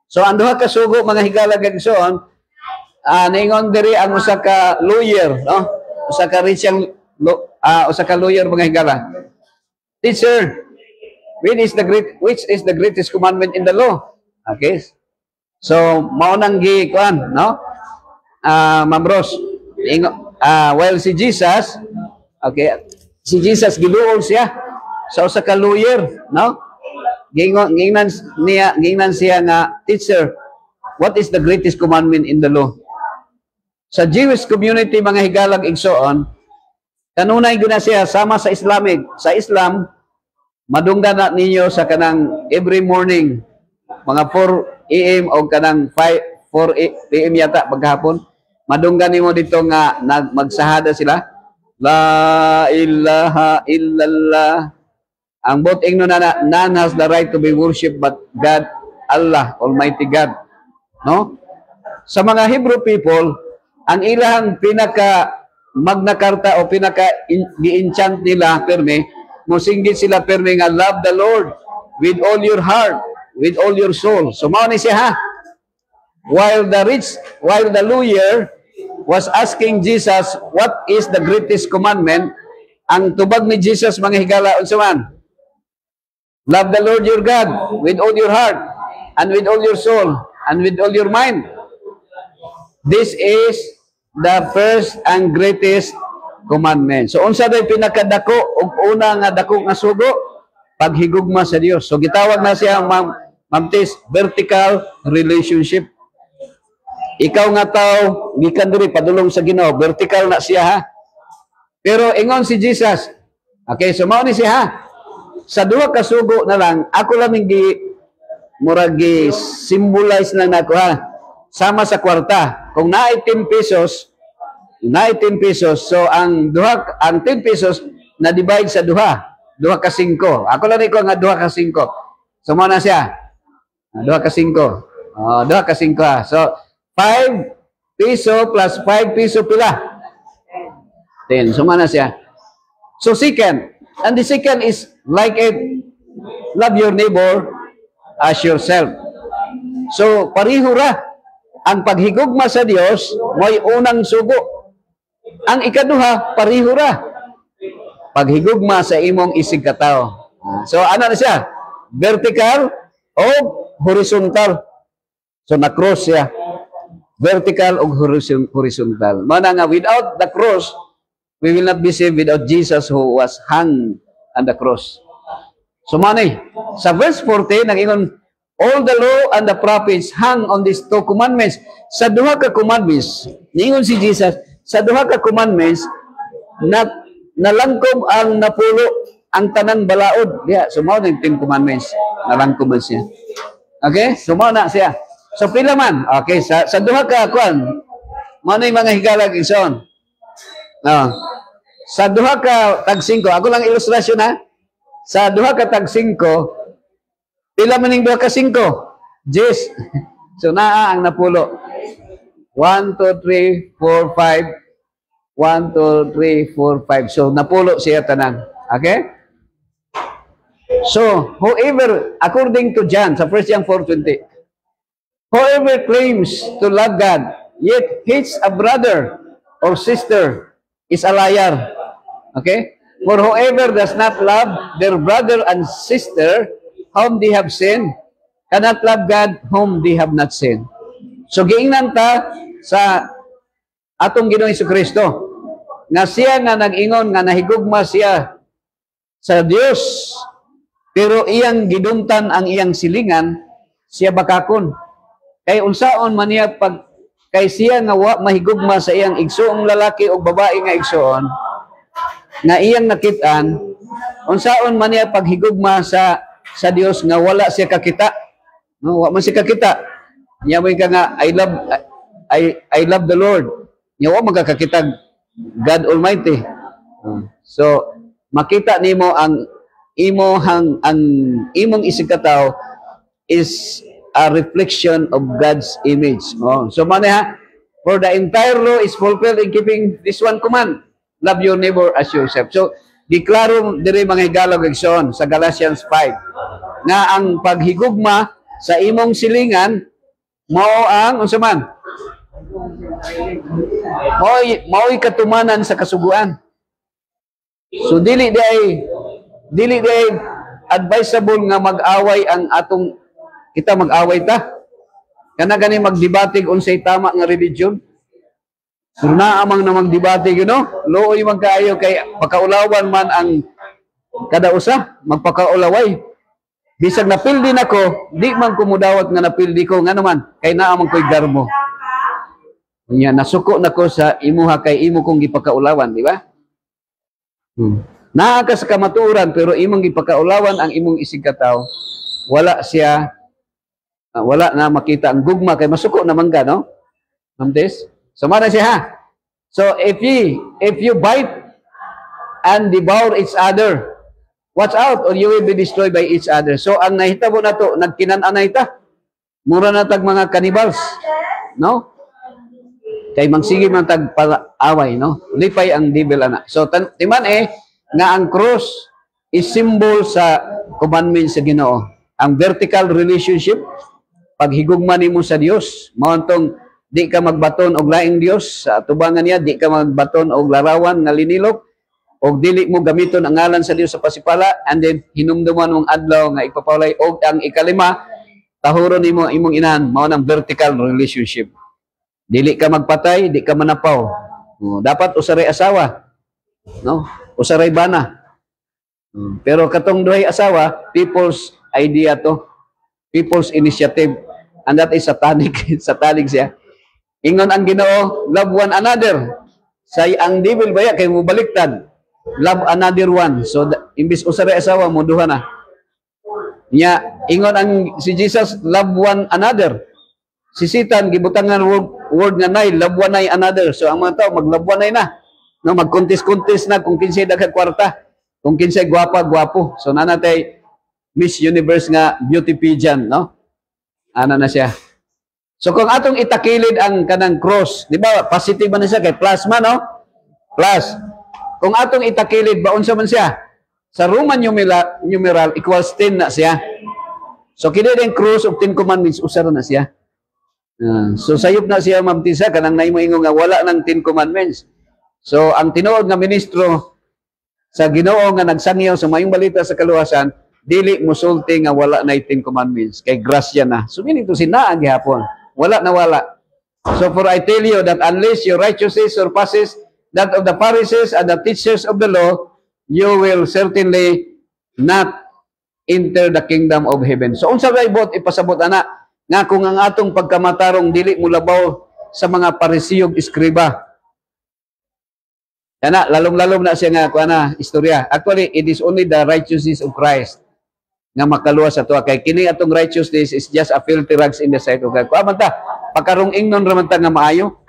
So ang duha ka sugo mga higala gison, naingon diri ang usa ka lawyer, no? Usa ka usa ka lawyer mga higala. Teacher, which is the greatest commandment in the law? Okay? So mao nang kuan, no? Ma'am Rose, while si Jesus, okay, si Jesus giduol siya sa usa ka lawyer, no? Gingnan siya nga, teacher, what is the greatest commandment in the law? Sa Jewish community mga higalag igsoon, kanunay gina siya sama sa Islamic. Sa Islam, madunggan na ninyo sa kanang every morning mga 4 AM o kanang 4 PM yata paghapon. Madunggan nimo dito nga magsahada sila. La ilaha illallah. Ang boting no none has the right to be worshipped but God, Allah, Almighty God. No? Sa mga Hebrew people, ang ilang pinaka Magna Carta o pinaka gi-enchant nila perme, musinggit sila perme nga love the Lord with all your heart, with all your soul. So mao ni siya ha. While the lawyer was asking Jesus, what is the greatest commandment? Ang tubag ni Jesus mga higala unsa man? Love the Lord your God with all your heart and with all your soul and with all your mind. This is the first and greatest commandment. So unsa day pinakadako ug una nga dako nga sugo? Paghigugma sa Dios. So gitawag na siya mamtis vertical relationship. Ikaw nga tao, gikan diri padulong sa Ginoo, vertical na siya ha. Pero ingon si Jesus, okay, so mao ni siya ha. Sa duha ka sugo na lang, ako lang muragi symbolize na nako ha. Sama sa kwarta. Kung naay 10 pesos, so ang 10 pesos na divide sa duha ka 5. Ako lang ko nga 2 ka 5. So mo na siya. 2 ka 5. 2 ka 5 ha. So 5 piso plus 5 piso pila? 10. So mo na siya. So second, and the second is like it, love your neighbor as yourself. So pareho ra. Ang paghigugma sa Dios may unang sugo. Ang ikaduha, pareho ra. Paghigugma sa imong isig katao. So ano na siya? Vertical o horizontal. So na-cross siya. Vertical o horizontal. Mana nga, without the cross, we will not be saved without Jesus who was hung on the cross. So manay, sa verse 14, nag-ingon, all the law and the prophets hang on these 2 commandments. Sa duha ka commandments, niingon si Jesus, sa duha ka commandments, nalangkob ang napulo ang tanang balaod. Diya, sumaw ng 10 commandments. Nalangkob man siya. Okay? Sumaw na siya. So, pila man. Okay, sa duha ka, kuan, mano yung mga higalag ison. No. Sa duha ka tag 5, ako lang ilustrasyon ha. Sa duha ka tag 5, pila man yung 2 ka 5? 10. So, naa ang napulo. 1, 2, 3, 4, 5. 1, 2, 3, 4, 5. So, napulo siya tanang. Okay? So, whoever, according to John, sa 1 John 4:20, whoever claims to love God, yet hates a brother or sister, is a liar. Okay? For whoever does not love their brother and sister, whom they have sinned, cannot love God whom they have not sinned. So, giingnan ta sa atong Ginoong Jesucristo, nga siya nga nag-ingon, nga nahigugma siya sa Dios, pero iyang gidumtan ang iyang silingan, siya bakakon. Kay unsaon man niya pag kay siya nga wa mahigugma sa iyang igsoong lalaki o babae nga igsoon nga iyang nakit-an, unsaon man niya paghigugma sa Dios nga wala siya kakita. No, wa man siya kakita. Nya mo ka nga I love the Lord. Nya wa magkakakita God Almighty. So makita nimo ang imong isigkataw is a reflection of God's image. Oh. So maniha, for the entire law is fulfilled in keeping this one command, love your neighbor as yourself. So diklaro diri mga Higalog igsoon sa Galatians 5 nga ang paghigugma sa imong silingan mao ang unsa man mao'y katumanan sa kasuguan. So dili day advisable nga mag-away ang atong kita mag-away ta. Kana gani magdebate unsay tama nga religion. So naamang na magdebate no? Looy man kaayo kay pakaulawan man ang kada usa, magpakaulaway. Bisag napildi nako, di man ko mudawat nga napildi ko nga naman kay naamang ko'y garmo. Nya nasuko nako sa imuha kay imo kong gipakaulawan, di ba? Naa ka sa kamatuoran pero imong gipakaulawan ang imong isigkataw, wala siya wala na makita ang gugma kay masuko naman ka, no? Ma'am Des? So mana siya ha? So if you bite and devour each other, watch out or you will be destroyed by each other. So ang nahitabo na to, nagkinan-anay ta. Mura na tag mga cannibals, no? Kay mangsige man tag away, no? Lipay ang devil ana. So timan nga ang cross is symbol sa commandment sa Ginoo. Ang vertical relationship paghigugma nimo sa Dios, mao di ka magbaton og laing Dios sa atubangan niya, di ka magbaton og larawan nga linilok og dili mo gamiton ang ngalan sa Dios sa pasipala, and then hinumduman mong adlaw nga ipapawlay og ang ikalima tahuron nimo imong inahan, mao nang vertical relationship. Dili ka magpatay, di ka manapaw. Dapat usaray asawa, no? Usaray bana. Pero katong duhay asawa, people's idea to, people's initiative. And that is satanic. Satanic siya. Ingon ang Ginoo, love one another. Say ang devil baya kay mo baliktad. Love another one. So imbis usaray asawa mo duha na. Nya ingon ang si Jesus, love one another. Si Satan gibutangan word nga nay, love one another. So ang mga tao mag-love one na. No, mag-contest na kung kinsay daghang kwarta, kung kinsay gwapa-gwapo. So nanatay Miss Universe nga beauty pageant, no? Ana na siya. So kung atong itakilid ang kanang cross, di ba positive man na siya kay plasma, no? Plus. Kung atong itakilid ba unsa man siya? Sa Roman numeral equals 10 na siya. So kini din cross of 10 commandments usara na siya. So sayop na siya mabtisa kanang naimo ingon nga wala nang 10 commandments. So ang tinuod nga ministro sa Ginoo nga nagsangyaw sa mayong balita sa kaluwasan, dili musulti nga wala na 10 commandments kay grasya na. So minito sinaa gihapon. Wala na wala. So for I tell you that unless your righteousness surpasses that of the Pharisees and the teachers of the law, you will certainly not enter the kingdom of heaven. So unsa ba ibot ipasabot ana nga kung ang atong pagkamatarong dili mo labaw sa mga parisiyog iskriba. Kana lalom-lalom na siya nga kuana istorya. Actually, it is only the righteousness of Christ nga makaluwas sa tuwa. Kay kini atong righteousness is just a filthy rags in the sight of God. Kuha man ta, pagkarong ingnon raman ta nga maayo.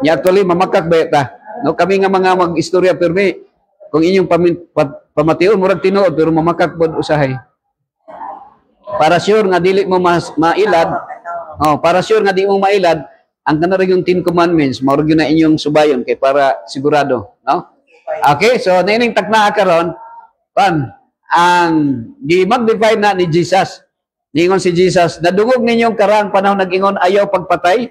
Nya actually mamakak ba ta? No, kami nga mga mag-istorya permi kung inyong pamation murag tinuod pero mamakak pod usahay. Para sure nga dili mo mailad. Oh, para sure nga di mo mailad ang kanang yung 10 commandments, mao gyud na inyong subayon kay para sigurado, no? Okay, so nining takna karon ang gi-magnify na ni Jesus. Ningon si Jesus, nadungog ninyong karang panahon nag-ingon ayaw pagpatay.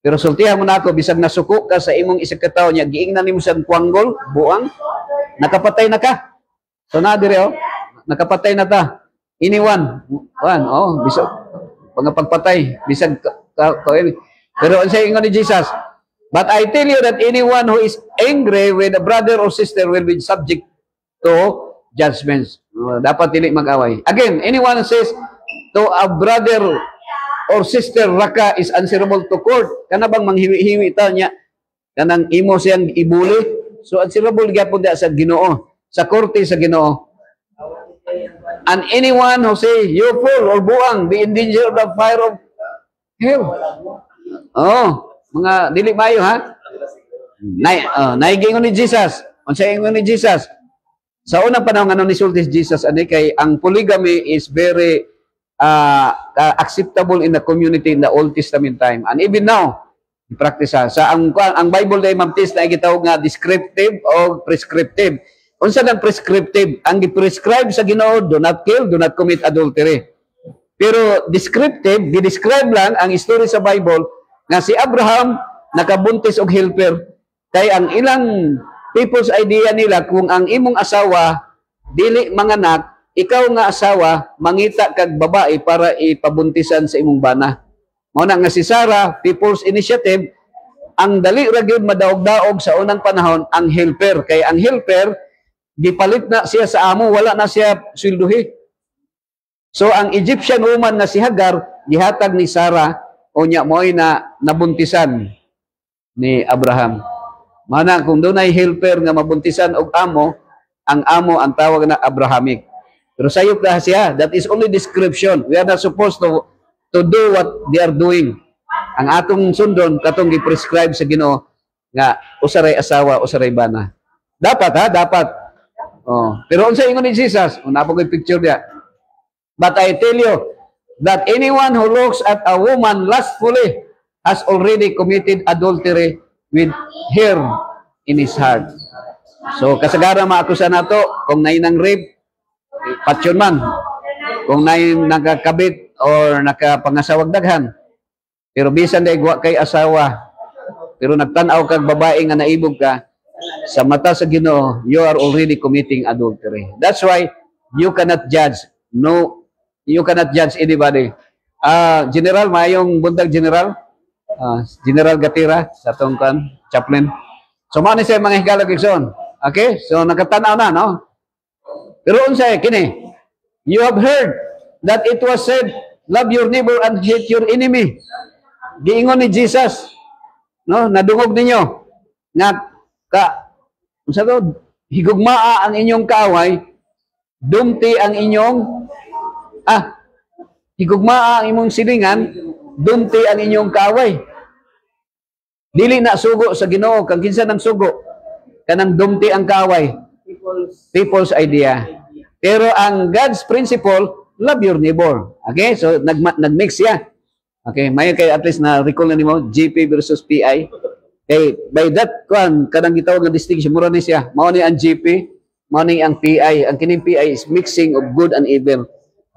Pero sultihan mo na ako, bisag nasuko ka sa imong isigkataw niya, giingnan nimo sa kuanggol, buang, nakapatay na ka. So na dire nakapatay na ta. Iniwan, bisag pagpatay, bisag pero ang saying ni Jesus, but I tell you that anyone who is angry with a brother or sister will be subject to judgments. Dapat dili mag-away. Again, anyone who says to a brother or Sister Raka is answerable to court. Kana bang manghiwi-hiwi ta niya? Kanang imo siyang ibuli. So answerable gyapon da sa Ginoo, sa korte sa Ginoo. And anyone who say, you fool or buang, be in danger of the fire of hell. Oh, mga dili mayo ha? Naigingon ni Jesus. Unsay ingon ni Jesus? Sa unang panahon ano ni sulti Jesus ani kay ang polygamy is very acceptable in the community in the Old Testament time. And even now, practice sa ang Bible day mabtis na gitawag nga descriptive o prescriptive. Unsa nang prescriptive? Ang gi-prescribe sa Ginoo, do not kill, do not commit adultery. Pero descriptive, gi-describe lang ang story sa Bible nga si Abraham nakabuntis og helper. Kay ang ilang people's idea nila kung ang imong asawa dili manganak, ikaw nga asawa mangita kag babae para ipabuntisan sa imong bana. Mao na nga si Sarah, people's initiative, ang dali ra gyud madaog-daog sa unang panahon ang helper. Kay ang helper gipalit na siya sa amo, wala na siya sweldohi. So ang Egyptian woman na si Hagar gihatag ni Sarah unya mo'y na nabuntisan ni Abraham. Mana kung dunay helper nga mabuntisan og amo, ang amo ang tawag na Abrahamic. Pero sayop na siya, that is only description. We are not supposed to do what they are doing. Ang atong sundon katong gi-prescribe sa Ginoo nga usaray asawa, usaray bana. Dapat ha, dapat. Oh, pero unsa ingon ni Jesus? Una pa ko'y picture dia. But I tell you that anyone who looks at a woman lustfully has already committed adultery with her in his heart. So kasagara maakusa nato kung nainang rape, patyon man. Kung nain nakakabit or nakapangasawag daghan. Pero bisan day wa kay asawa, pero nagtan-aw kag babae nga naibog ka, sa mata sa Ginoo, you are already committing adultery. That's why you cannot judge. No, you cannot judge anybody. General, mayong buntag General. General Gatira sa tongkan, chaplain. So, mao ni siya mga higalag igsoon. Okay? So, nakatanaw na, no? Pero unsay kini, you have heard that it was said, love your neighbor and hate your enemy. Giingon ni Jesus, no? Nadungog ninyo nga unsa to, higugmaa ang inyong kaaway, dumti ang inyong higugmaa ang imong silingan, dumti ang inyong kaaway. Dili na sugo sa Ginoo kang kinsa nang sugo kanang dumti ang kaaway. People's idea. Pero ang God's principle, love your neighbor. Okay? So nagmix siya. Okay, may kay at least na recall na nimo GP versus PI. Kay by that kanang gitawag nga distinction mura ni siya. Mao ni ang GP, mao ni ang PI. Ang kining PI is mixing of good and evil.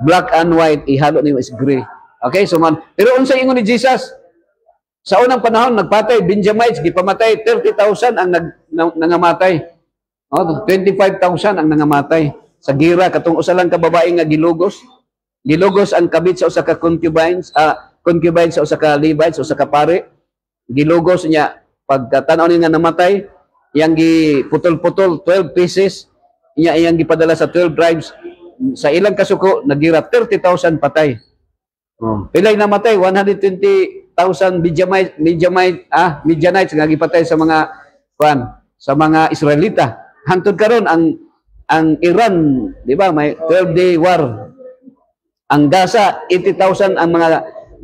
Black and white, ihalo nimo is gray. Okay, so man. Pero unsa ingon ni Jesus? Sa unang panahon nagpatay Benjamites, gipamatay 30,000 ang nangamatay. 25,000 ang nangamatay sa gira katong usa lang ka babae nga gilugos. Gilugos ang kabit sa usa ka concubines, concubine sa usa ka Levites, usa ka pare. Gilugos niya pagkatanaw niya nga namatay, iyang giputol-putol 12 pieces, iyang gipadala sa 12 tribes. Sa ilang kasuko nagira 30,000 patay. Pilay namatay 120,000 Midianites nga gipatay sa mga sa mga Israelita. Hantod karon ang Iran, di ba, may 12-day war. Ang Gaza 80,000 ang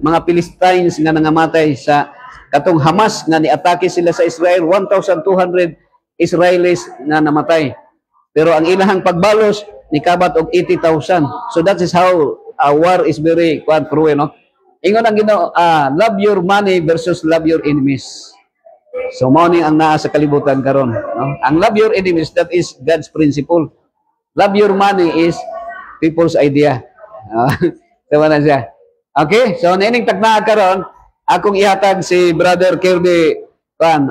mga Philistines nga nangamatay sa katong Hamas nga niatake sila sa Israel, 1,200 Israelis nga namatay. Pero ang ilahang pagbalos nikabat og 80,000. So that is how a war is very cruel, no? Ingon ang Ginoo, love your money versus love your enemies. So mao ni ang naa sa kalibutan karon, no? Ang love your enemies, that is God's principle. Love your money is people's idea. Tama na siya. Okay? So nining tagna karon, akong ihatag si Brother Kirby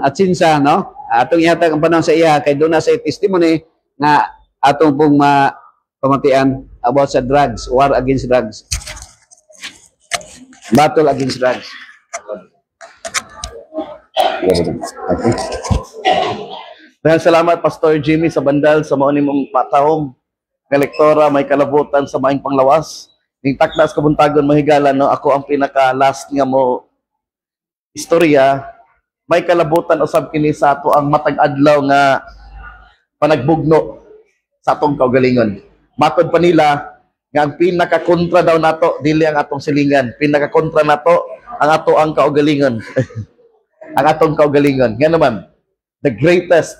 Atsinsa, no? Atong ihatag ang panahon sa iya kay doon na sa testimony nga atong pong pamatian about sa drugs, war against drugs. Battle against drugs. Okay. Dahil salamat Pastor Jimmy sa bandal sa mao nimong patahom nga lektora may kalabutan sa maing panglawas. ning takdas kabuntagon mahigala no, ako ang pinaka last nga mo istorya, may kalabutan usab kini sa ato ang matag adlaw nga panagbugno sa atong kaugalingon. Matod pa nila nga ang pinaka-kontra daw nato dili ang atong silingan, pinaka-kontra nato ang ato ang kaugalingon. Ang atong kaugalingon. Nga naman, the greatest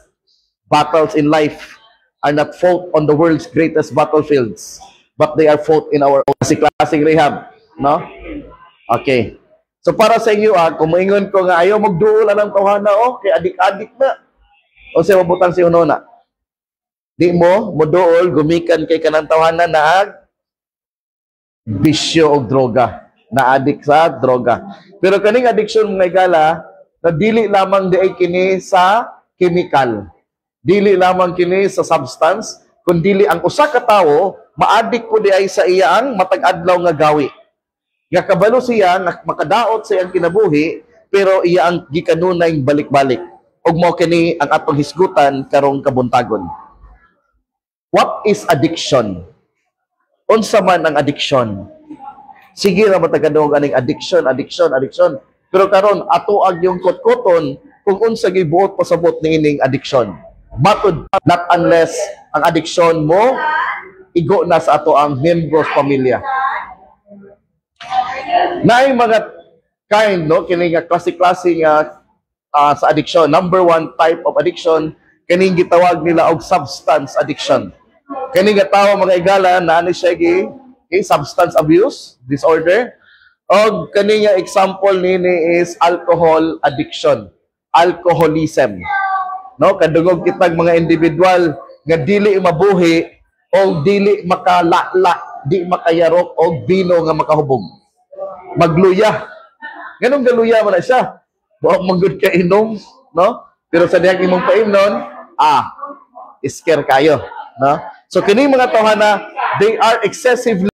battles in life are not fought on the world's greatest battlefields, but they are fought in our own. Si klaseng rehab, no? Okay. So para sa inyo, kung maingon ko nga ayaw magduol ang tawhana, kay adik-adik na. O siya mabutang si Unona. Di mo, moduol, gumikan kay kanang tawhana na bisyo o droga. Na adik sa droga. Pero kaning addiction mga igala, na dili lamang di ay kini sa chemical. Dili lamang kini sa substance, kundi ang usa ka tawo maadik po di ay sa iyang matag adlaw nga gawi. Nga kabalo siya makadaot sa iyang kinabuhi, pero iya ang gikanunay balik-balik. Ug mao kini ang atong hisgutan karong kabuntagon. What is addiction? Unsa man ang addiction? Sige ra matagadong aning addiction. Pero karon ato ag yung kutkuton kung unsa gibuot pasabot niining addiction. Matod not unless ang addiction mo igo na sa ato ang membros pamilya. Naay mga kind no kini nga klase-klase nga sa addiction. Number 1 type of addiction kini gitawag nila og substance addiction. Kini nga tawo mga igala na ani siya substance abuse disorder. Og kani nga example nini is alcohol addiction, alcoholism. No, kadungog kitag mga individual nga dili mabuhi o dili makalala, di makayarok og bino nga makahubog. Magluya. Ganong galuya man na siya. Wa manggod ka inom, no? Pero sa dihang imong paimnon, scare kayo, no? So kini mga tawhana, they are excessively